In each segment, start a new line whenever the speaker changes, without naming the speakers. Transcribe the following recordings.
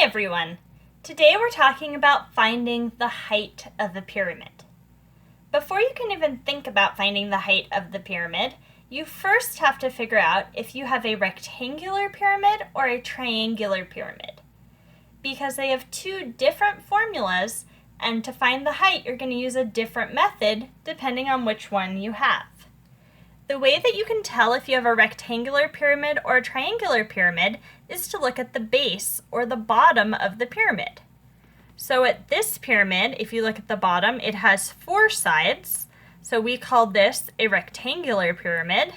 everyone! Today we're talking about finding the height of a pyramid. Before you can even think about finding the height of the pyramid, you first have to figure out if you have a rectangular pyramid or a triangular pyramid. Because they have two different formulas, and to find the height you're going to use a different method depending on which one you have. The way that you can tell if you have a rectangular pyramid or a triangular pyramid is to look at the base or the bottom of the pyramid. So at this pyramid, if you look at the bottom, it has 4 sides. So we call this a rectangular pyramid.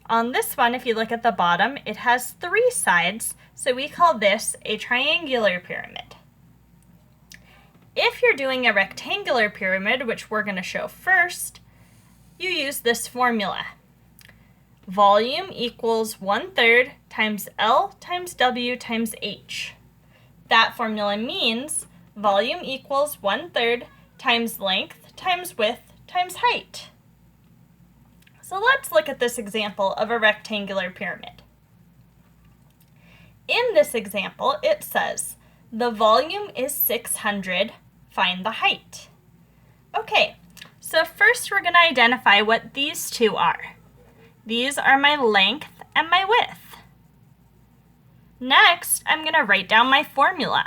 On this one, if you look at the bottom, it has 3 sides. So we call this a triangular pyramid. If you're doing a rectangular pyramid, which we're going to show first, you use this formula. Volume equals 1/3 times L times W times H. That formula means volume equals 1/3 times length times width times height. So let's look at this example of a rectangular pyramid. In this example, it says, the volume is 600, find the height. Okay. So first we're going to identify what these two are. These are my length and my width. Next, I'm going to write down my formula.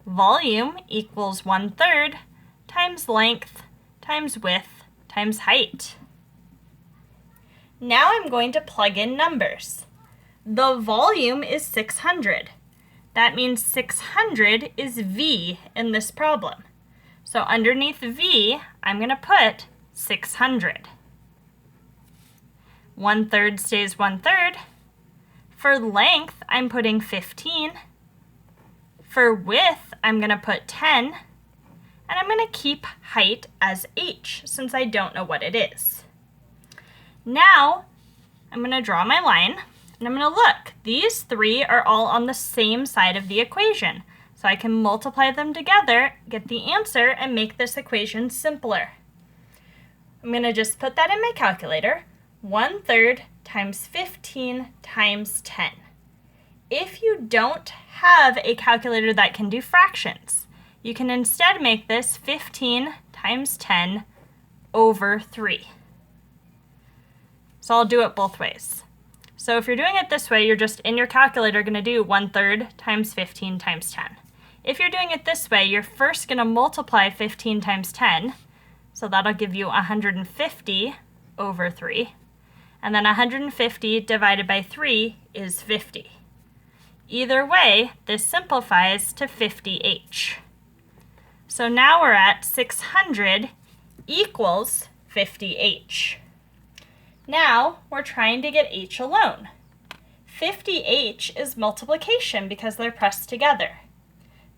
Volume equals 1/3 times length times width times height. Now I'm going to plug in numbers. The volume is 600. That means 600 is V in this problem. So underneath V, I'm going to put 600. 1/3 stays 1/3. For length, I'm putting 15. For width, I'm going to put 10. And I'm going to keep height as H, since I don't know what it is. Now, I'm going to draw my line, and I'm going to look. These 3 are all on the same side of the equation. So I can multiply them together, get the answer, and make this equation simpler. I'm going to just put that in my calculator. 1/3 times 15 times 10. If you don't have a calculator that can do fractions, you can instead make this 15 times 10 over 3. So I'll do it both ways. So if you're doing it this way, you're just in your calculator going to do 1/3 times 15 times 10. If you're doing it this way, you're first going to multiply 15 times 10, so that'll give you 150 over 3, and then 150 divided by 3 is 50. Either way, this simplifies to 50H. So now we're at 600 equals 50H. Now we're trying to get H alone. 50H is multiplication because they're pressed together.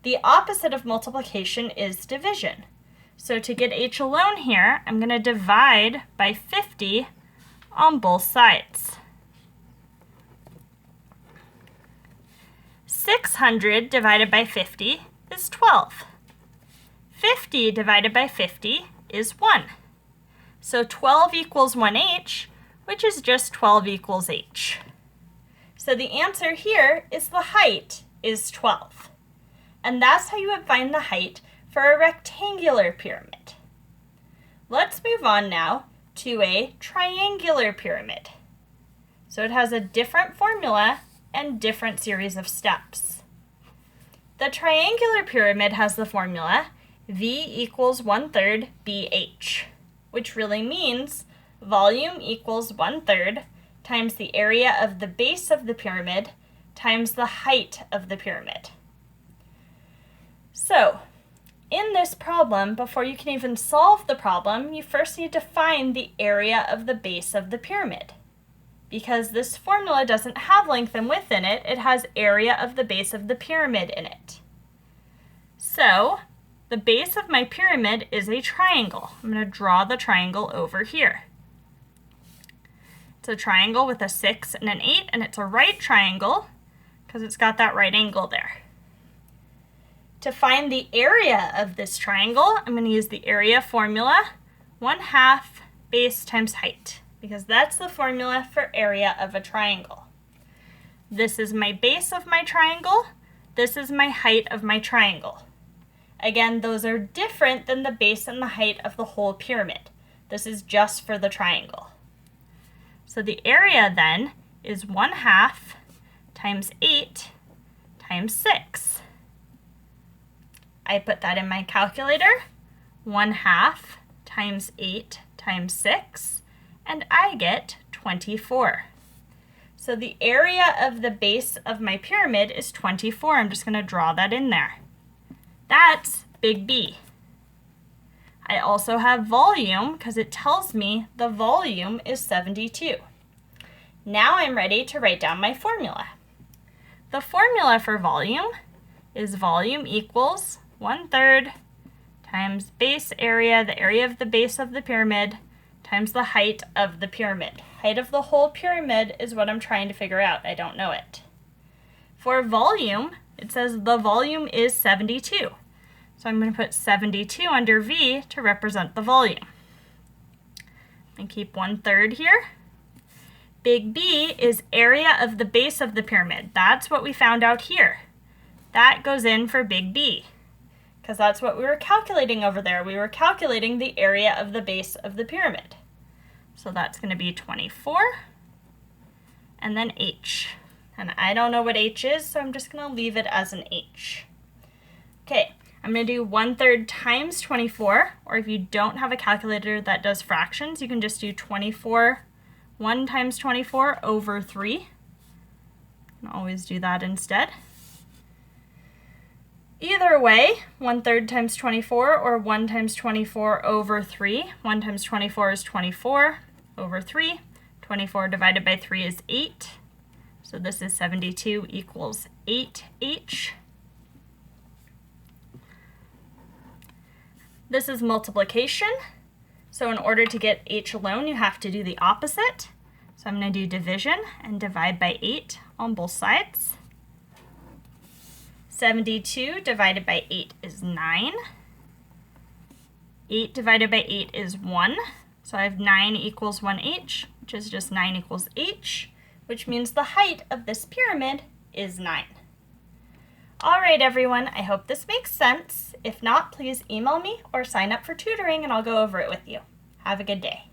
The opposite of multiplication is division. So to get H alone here, I'm going to divide by 50 on both sides. 600 divided by 50 is 12. 50 divided by 50 is 1. So 12 equals 1H, which is just 12 equals H. So the answer here is the height is 12. And that's how you would find the height for a rectangular pyramid. Let's move on now to a triangular pyramid. So it has a different formula and different series of steps. The triangular pyramid has the formula V equals 1/3 BH, which really means volume equals 1/3 times the area of the base of the pyramid times the height of the pyramid. So, in this problem, before you can even solve the problem, you first need to find the area of the base of the pyramid. Because this formula doesn't have length and width in it, it has area of the base of the pyramid in it. So, the base of my pyramid is a triangle. I'm going to draw the triangle over here. It's a triangle with a 6 and an 8, and it's a right triangle because it's got that right angle there. To find the area of this triangle, I'm going to use the area formula, 1/2 base times height, because that's the formula for area of a triangle. This is my base of my triangle. this is my height of my triangle. Again, those are different than the base and the height of the whole pyramid. This is just for the triangle. So the area then is 1/2 times 8 times 6. I put that in my calculator, 1/2 times 8 times 6, and I get 24. So the area of the base of my pyramid is 24. I'm just going to draw that in there. That's big B. I also have volume because it tells me the volume is 72. Now I'm ready to write down my formula. The formula for volume is volume equals 1/3 times base area, the area of the base of the pyramid, times the height of the pyramid. Height of the whole pyramid is what I'm trying to figure out. I don't know it. For volume, it says the volume is 72. So I'm going to put 72 under V to represent the volume. And keep 1/3 here. Big B is area of the base of the pyramid. That's what we found out here. That goes in for big B, because that's what we were calculating over there. We were calculating the area of the base of the pyramid. So that's going to be 24, and then H. And I don't know what H is, so I'm just going to leave it as an H. Okay, I'm going to do 1/3 times 24, or if you don't have a calculator that does fractions, you can just do 1 times 24 over 3. You can always do that instead. Either way, 1/3 times 24 or 1 times 24 over 3. 1 times 24 is 24 over 3. 24 divided by 3 is 8. So this is 72 equals 8H. This is multiplication. So in order to get H alone, you have to do the opposite. So I'm going to do division and divide by 8 on both sides. 72 divided by 8 is 9. 8 divided by 8 is 1. So I have 9 equals 1H, which is just 9 equals H, which means the height of this pyramid is 9. All right, everyone, I hope this makes sense. If not, please email me or sign up for tutoring and I'll go over it with you. Have a good day.